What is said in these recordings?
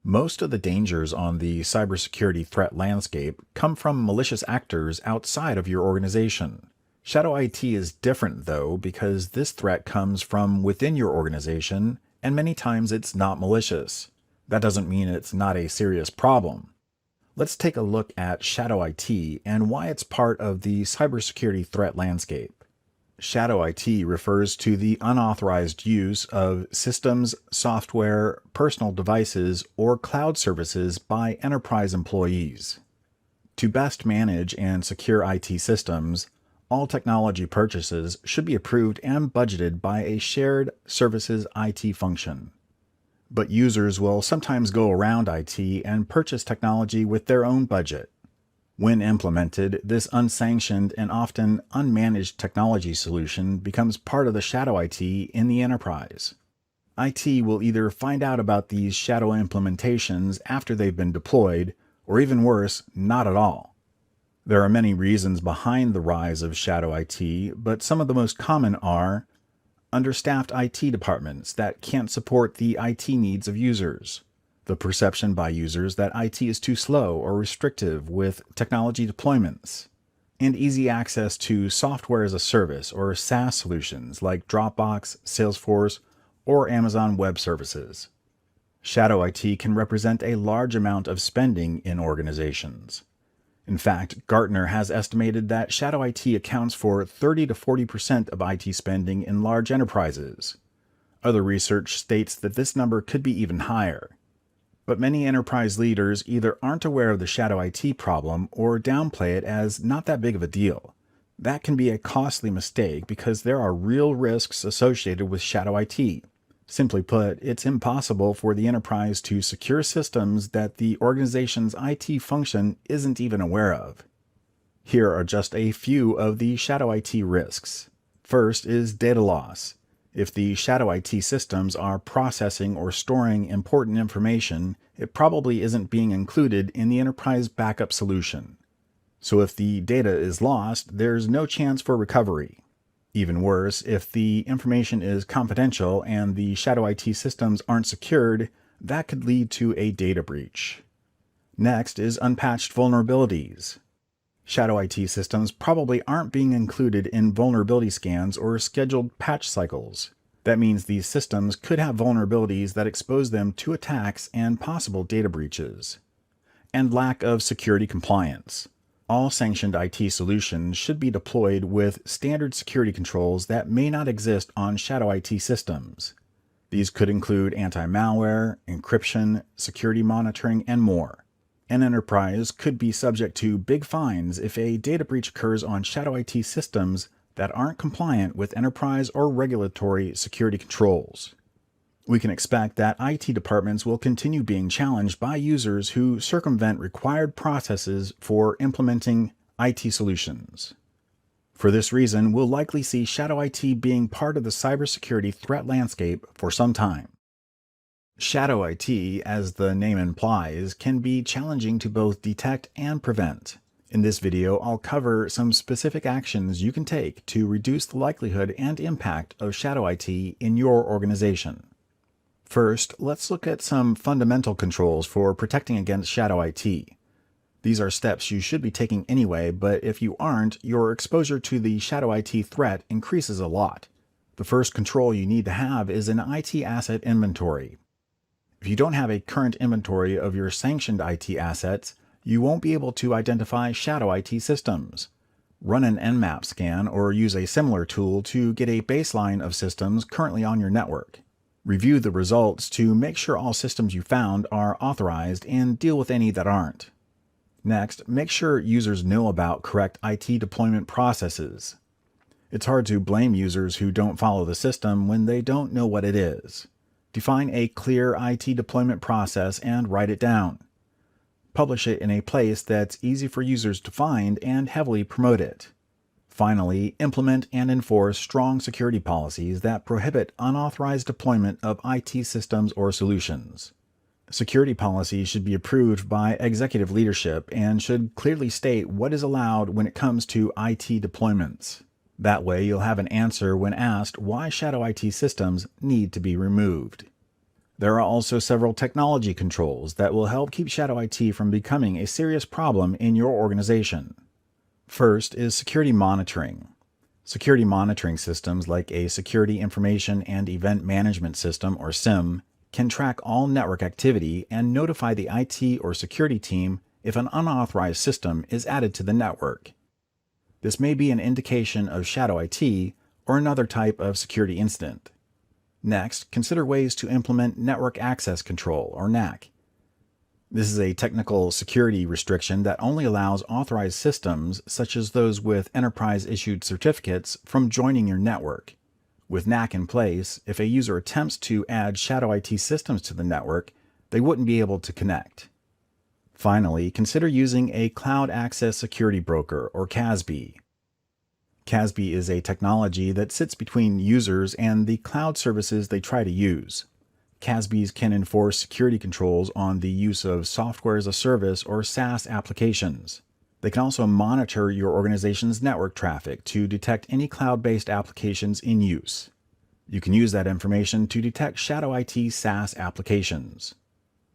Most of the dangers on the cybersecurity threat landscape come from malicious actors outside of your organization. Shadow IT is different, though, because this threat comes from within your organization, and many times it's not malicious. That doesn't mean it's not a serious problem. Let's take a look at Shadow IT and why it's part of the cybersecurity threat landscape. Shadow IT refers to the unauthorized use of systems, software, personal devices, or cloud services by enterprise employees. To best manage and secure IT systems, all technology purchases should be approved and budgeted by a shared services IT function. But users will sometimes go around IT and purchase technology with their own budget. When implemented, this unsanctioned and often unmanaged technology solution becomes part of the shadow IT in the enterprise. IT will either find out about these shadow implementations after they've been deployed, or even worse, not at all. There are many reasons behind the rise of shadow IT, but some of the most common are understaffed IT departments that can't support the IT needs of users, the perception by users that IT is too slow or restrictive with technology deployments, and easy access to software as a service or SaaS solutions like Dropbox, Salesforce, or Amazon Web Services. Shadow IT can represent a large amount of spending in organizations. In fact, Gartner has estimated that shadow IT accounts for 30 to 40% of IT spending in large enterprises. Other research states that this number could be even higher. But many enterprise leaders either aren't aware of the shadow IT problem or downplay it as not that big of a deal. That can be a costly mistake because there are real risks associated with shadow IT. Simply put, it's impossible for the enterprise to secure systems that the organization's IT function isn't even aware of. Here are just a few of the shadow IT risks. First is data loss. If the shadow IT systems are processing or storing important information, it probably isn't being included in the enterprise backup solution. So if the data is lost, there's no chance for recovery. Even worse, if the information is confidential and the shadow IT systems aren't secured, that could lead to a data breach. Next is unpatched vulnerabilities. Shadow IT systems probably aren't being included in vulnerability scans or scheduled patch cycles. That means these systems could have vulnerabilities that expose them to attacks and possible data breaches. And lack of security compliance. All sanctioned IT solutions should be deployed with standard security controls that may not exist on shadow IT systems. These could include anti-malware, encryption, security monitoring, and more. An enterprise could be subject to big fines if a data breach occurs on shadow IT systems that aren't compliant with enterprise or regulatory security controls. We can expect that IT departments will continue being challenged by users who circumvent required processes for implementing IT solutions. For this reason, we'll likely see shadow IT being part of the cybersecurity threat landscape for some time. Shadow IT, as the name implies, can be challenging to both detect and prevent. In this video, I'll cover some specific actions you can take to reduce the likelihood and impact of shadow IT in your organization. First, let's look at some fundamental controls for protecting against shadow IT. These are steps you should be taking anyway, but if you aren't, your exposure to the shadow IT threat increases a lot. The first control you need to have is an IT asset inventory. If you don't have a current inventory of your sanctioned IT assets, you won't be able to identify shadow IT systems. Run an Nmap scan or use a similar tool to get a baseline of systems currently on your network. Review the results to make sure all systems you found are authorized and deal with any that aren't. Next, make sure users know about correct IT deployment processes. It's hard to blame users who don't follow the system when they don't know what it is. Define a clear IT deployment process and write it down. Publish it in a place that's easy for users to find and heavily promote it. Finally, implement and enforce strong security policies that prohibit unauthorized deployment of IT systems or solutions. Security policies should be approved by executive leadership and should clearly state what is allowed when it comes to IT deployments. That way, you'll have an answer when asked why shadow IT systems need to be removed. There are also several technology controls that will help keep shadow IT from becoming a serious problem in your organization. First is security monitoring. Security monitoring systems like a Security Information and Event Management System, or SIEM, can track all network activity and notify the IT or security team if an unauthorized system is added to the network. This may be an indication of shadow IT or another type of security incident. Next, consider ways to implement Network Access Control, or NAC. This is a technical security restriction that only allows authorized systems, such as those with enterprise-issued certificates, from joining your network. With NAC in place, if a user attempts to add shadow IT systems to the network, they wouldn't be able to connect. Finally, consider using a Cloud Access Security Broker, or CASB. CASB is a technology that sits between users and the cloud services they try to use. CASBs can enforce security controls on the use of software as a service or SaaS applications. They can also monitor your organization's network traffic to detect any cloud-based applications in use. You can use that information to detect shadow IT SaaS applications.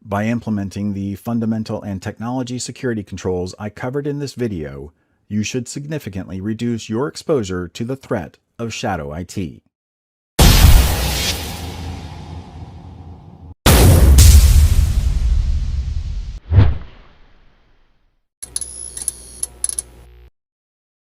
By implementing the fundamental and technology security controls I covered in this video, you should significantly reduce your exposure to the threat of shadow IT.